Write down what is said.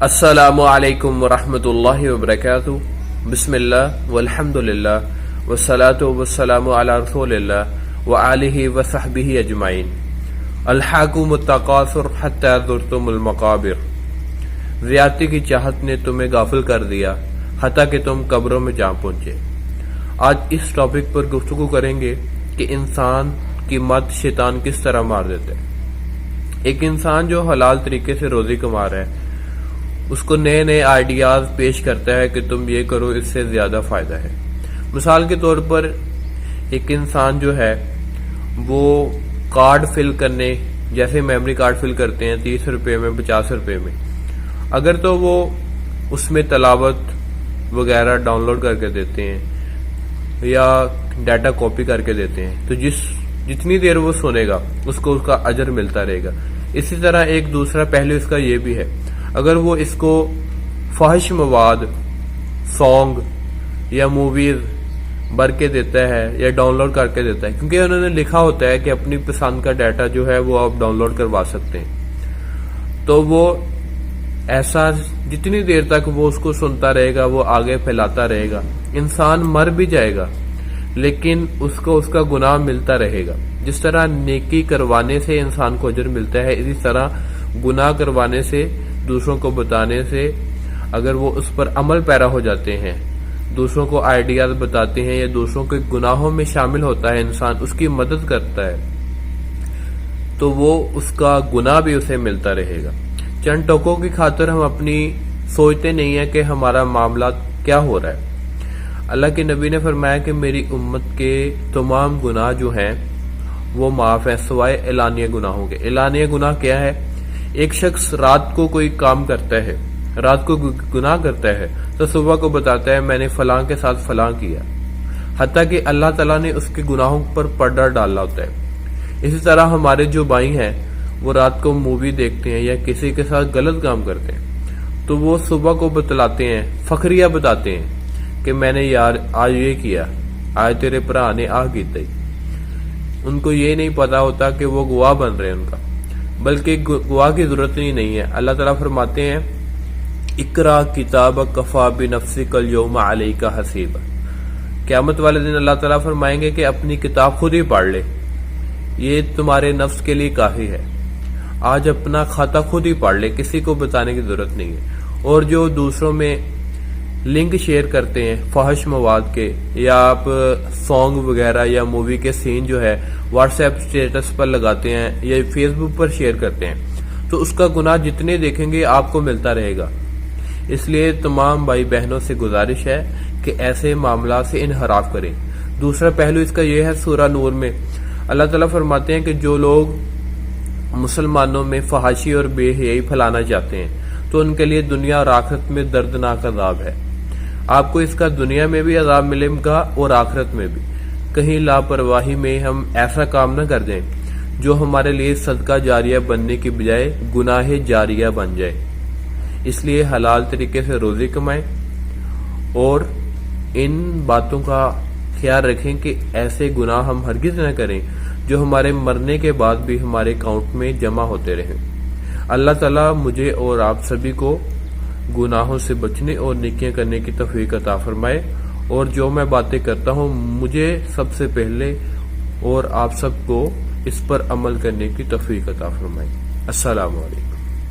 السلام علیکم ورحمۃ اللہ وبرکاتہ۔ بسم اللہ والحمد للہ والصلاة والسلام علی رسول اللہ وآلہ وصحبہ اجمعین۔ الحاکم التکاثر حتی زرتم المقابر۔ زیادتی کی چاہت نے تمہیں غافل کر دیا حتیٰ کہ تم قبروں میں جا پہنچے۔ آج اس ٹاپک پر گفتگو کریں گے کہ انسان کی مت شیطان کس طرح مار دیتا ہے۔ ایک انسان جو حلال طریقے سے روزی کما رہا ہے، اس کو نئے نئے آئیڈیاز پیش کرتا ہے کہ تم یہ کرو، اس سے زیادہ فائدہ ہے۔ مثال کے طور پر ایک انسان جو ہے وہ کارڈ فل کرنے، جیسے میموری کارڈ فل کرتے ہیں 30 روپے میں 50 روپے میں، اگر تو وہ اس میں تلاوت وغیرہ ڈاؤن لوڈ کر کے دیتے ہیں یا ڈیٹا کاپی کر کے دیتے ہیں تو جتنی دیر وہ سنے گا اس کو اس کا اجر ملتا رہے گا۔ اسی طرح ایک دوسرا پہلو اس کا یہ بھی ہے، اگر وہ اس کو فحش مواد، سانگ یا موویز بھر کے دیتا ہے یا ڈاؤن لوڈ کر کے دیتا ہے، کیونکہ انہوں نے لکھا ہوتا ہے کہ اپنی پسند کا ڈیٹا جو ہے وہ آپ ڈاؤن لوڈ کروا سکتے ہیں، تو وہ ایسا جتنی دیر تک وہ اس کو سنتا رہے گا وہ آگے پھیلاتا رہے گا۔ انسان مر بھی جائے گا لیکن اس کو اس کا گناہ ملتا رہے گا۔ جس طرح نیکی کروانے سے انسان کو اجر ملتا ہے، اسی طرح گناہ کروانے سے، دوسروں کو بتانے سے، اگر وہ اس پر عمل پیرا ہو جاتے ہیں، دوسروں کو آئیڈیاز بتاتے ہیں یا دوسروں کے گناہوں میں شامل ہوتا ہے انسان، اس کی مدد کرتا ہے، تو وہ اس کا گناہ بھی اسے ملتا رہے گا۔ چند ٹوکوں کی خاطر ہم اپنی سوچتے نہیں ہیں کہ ہمارا معاملہ کیا ہو رہا ہے۔ اللہ کے نبی نے فرمایا کہ میری امت کے تمام گناہ جو ہیں وہ معاف ہیں سوائے اعلانیہ گناہوں کے۔ اعلانیہ گناہ کیا ہے؟ ایک شخص رات کو کوئی کام کرتا ہے، رات کو گناہ کرتا ہے تو صبح کو بتاتا ہے میں نے فلاں کے ساتھ فلاں کیا، حتیٰ کہ اللہ تعالیٰ نے اس کے گناہوں پر پردہ ڈالا ہوتا ہے۔ اسی طرح ہمارے جو بھائی ہیں وہ رات کو مووی دیکھتے ہیں یا کسی کے ساتھ غلط کام کرتے ہیں تو وہ صبح کو بتلاتے ہیں، فخریہ بتاتے ہیں کہ میں نے یار آج یہ کیا، آج تیرے بھرا نے آہ کیتا ہی۔ ان کو یہ نہیں پتا ہوتا کہ وہ گواہ بن رہے ہیں ان کا، بلکہ گواہ کی ضرورت ہی نہیں ہے۔ اللہ تعالیٰ فرماتے ہیں اقرا کتابک کفی بنفسک الیوم علیک حسیبا۔ قیامت والے دن اللہ تعالیٰ فرمائیں گے کہ اپنی کتاب خود ہی پڑھ لے، یہ تمہارے نفس کے لیے کافی ہے۔ آج اپنا کھاتا خود ہی پڑھ لے، کسی کو بتانے کی ضرورت نہیں ہے۔ اور جو دوسروں میں لنک شیئر کرتے ہیں فحش مواد کے، یا آپ سانگ وغیرہ یا مووی کے سین جو ہے واٹس ایپ اسٹیٹس پر لگاتے ہیں یا فیس بک پر شیئر کرتے ہیں تو اس کا گناہ جتنے دیکھیں گے آپ کو ملتا رہے گا۔ اس لیے تمام بھائی بہنوں سے گزارش ہے کہ ایسے معاملات سے انحراف کریں۔ دوسرا پہلو اس کا یہ ہے، سورہ نور میں اللہ تعالیٰ فرماتے ہیں کہ جو لوگ مسلمانوں میں فحاشی اور بے حیائی پھیلانا چاہتے ہیں تو ان کے لیے دنیا اور آخرت میں دردناک عذاب ہے۔ آپ کو اس کا دنیا میں بھی عذاب ملے گا اور آخرت میں بھی۔ کہیں لاپرواہی میں ہم ایسا کام نہ کر دیں جو ہمارے لیے صدقہ جاریہ بننے کی بجائے گناہ جاریہ بن جائے۔ اس لیے حلال طریقے سے روزی کمائیں اور ان باتوں کا خیال رکھیں کہ ایسے گناہ ہم ہرگز نہ کریں جو ہمارے مرنے کے بعد بھی ہمارے اکاؤنٹ میں جمع ہوتے رہیں۔ اللہ تعالیٰ مجھے اور آپ سبھی کو گناہوں سے بچنے اور نیکیاں کرنے کی توفیق عطا فرمائے، اور جو میں باتیں کرتا ہوں مجھے سب سے پہلے اور آپ سب کو اس پر عمل کرنے کی توفیق عطا فرمائے۔ السلام علیکم۔